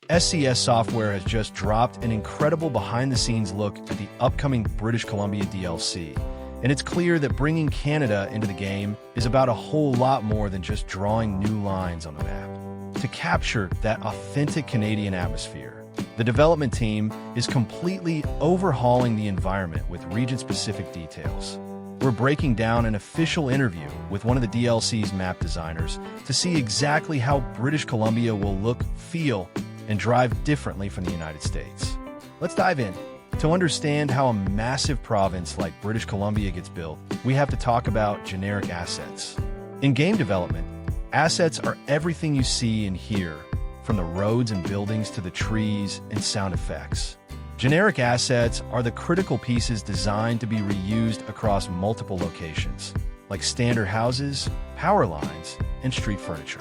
SCS Software has just dropped an incredible behind-the-scenes look at the upcoming British Columbia DLC, and it's clear that bringing Canada into the game is about a whole lot more than just drawing new lines on the map. To capture that authentic Canadian atmosphere, the development team is completely overhauling the environment with region-specific details. We're breaking down an official interview with one of the DLC's map designers to see exactly how British Columbia will look, feel, and drive differently from the United States. Let's dive in. To understand how a massive province like British Columbia gets built, we have to talk about generic assets. In game development, assets are everything you see and hear, from the roads and buildings to the trees and sound effects. Generic assets are the critical pieces designed to be reused across multiple locations, like standard houses, power lines, and street furniture.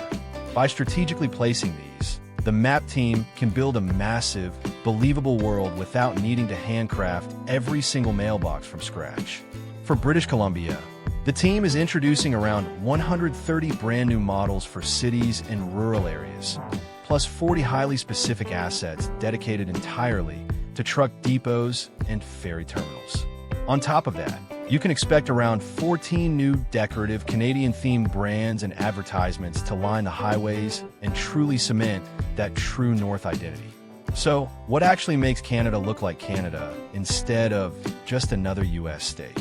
By strategically placing these, the map team can build a massive, believable world without needing to handcraft every single mailbox from scratch. For British Columbia, the team is introducing around 130 brand new models for cities and rural areas, plus 40 highly specific assets dedicated entirely to truck depots and ferry terminals. On top of that, you can expect around 14 new decorative Canadian-themed brands and advertisements to line the highways and truly cement that true North identity. So, what actually makes Canada look like Canada instead of just another US state?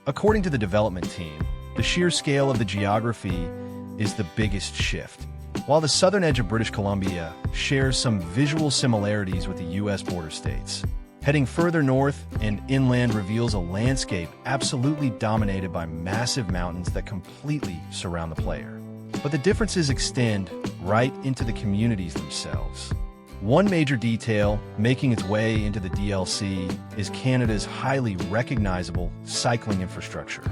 According to the development team, the sheer scale of the geography is the biggest shift. While the southern edge of British Columbia shares some visual similarities with the US border states, heading further north and inland reveals a landscape absolutely dominated by massive mountains that completely surround the player. But the differences extend right into the communities themselves. One major detail making its way into the DLC is Canada's highly recognizable cycling infrastructure.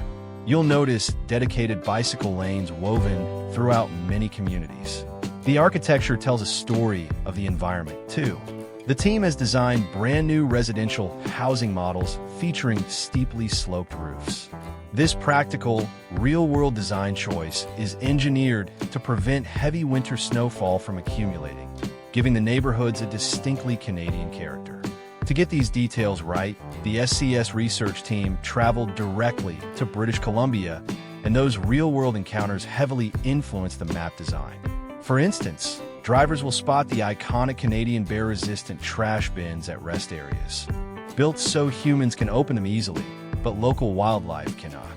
You'll notice dedicated bicycle lanes woven throughout many communities. The architecture tells a story of the environment, too. The team has designed brand new residential housing models featuring steeply sloped roofs. This practical, real-world design choice is engineered to prevent heavy winter snowfall from accumulating, giving the neighborhoods a distinctly Canadian character. To get these details right, the SCS research team traveled directly to British Columbia, and those real-world encounters heavily influenced the map design. For instance, drivers will spot the iconic Canadian bear-resistant trash bins at rest areas, built so humans can open them easily, but local wildlife cannot.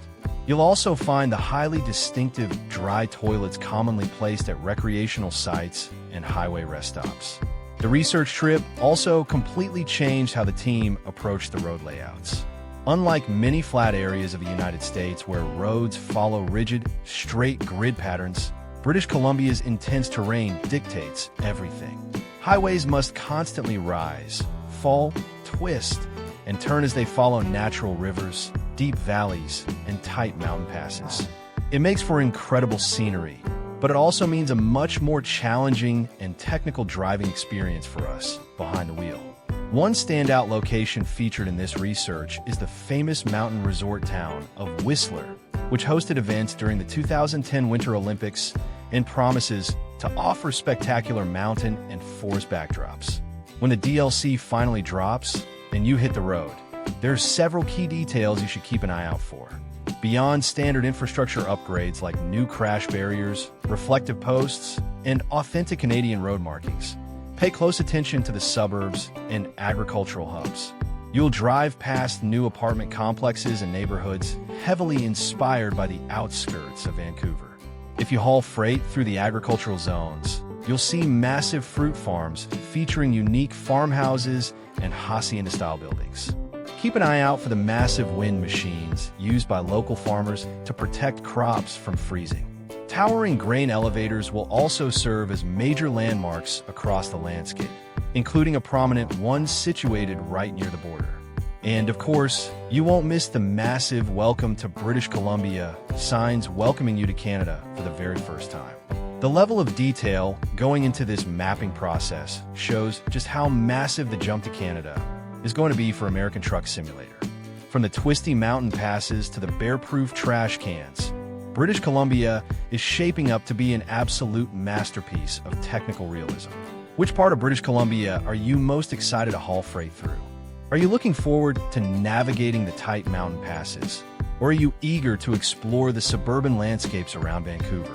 You'll also find the highly distinctive dry toilets commonly placed at recreational sites and highway rest stops. The research trip also completely changed how the team approached the road layouts. Unlike many flat areas of the United States where roads follow rigid, straight grid patterns, British Columbia's intense terrain dictates everything. Highways must constantly rise, fall, twist, and turn as they follow natural rivers, deep valleys, and tight mountain passes. It makes for incredible scenery, but it also means a much more challenging and technical driving experience for us behind the wheel. One standout location featured in this research is the famous mountain resort town of Whistler, which hosted events during the 2010 Winter Olympics and promises to offer spectacular mountain and forest backdrops. When the DLC finally drops and you hit the road, there are several key details you should keep an eye out for. Beyond standard infrastructure upgrades like new crash barriers, reflective posts, and authentic Canadian road markings, pay close attention to the suburbs and agricultural hubs. You'll drive past new apartment complexes and neighborhoods heavily inspired by the outskirts of Vancouver. If you haul freight through the agricultural zones, you'll see massive fruit farms featuring unique farmhouses and hacienda-style buildings. Keep an eye out for the massive wind machines used by local farmers to protect crops from freezing. Towering grain elevators will also serve as major landmarks across the landscape, including a prominent one situated right near the border. And of course, you won't miss the massive Welcome to British Columbia signs welcoming you to Canada for the very first time. The level of detail going into this mapping process shows just how massive the jump to Canada is going to be for American Truck Simulator. From the twisty mountain passes to the bear-proof trash cans, British Columbia is shaping up to be an absolute masterpiece of technical realism. Which part of British Columbia are you most excited to haul freight through? Are you looking forward to navigating the tight mountain passes? Or are you eager to explore the suburban landscapes around Vancouver?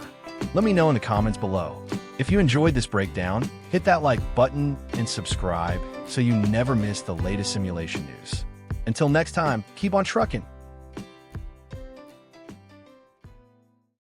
Let me know in the comments below. If you enjoyed this breakdown, hit that like button and subscribe so you never miss the latest simulation news. Until next time, keep on trucking.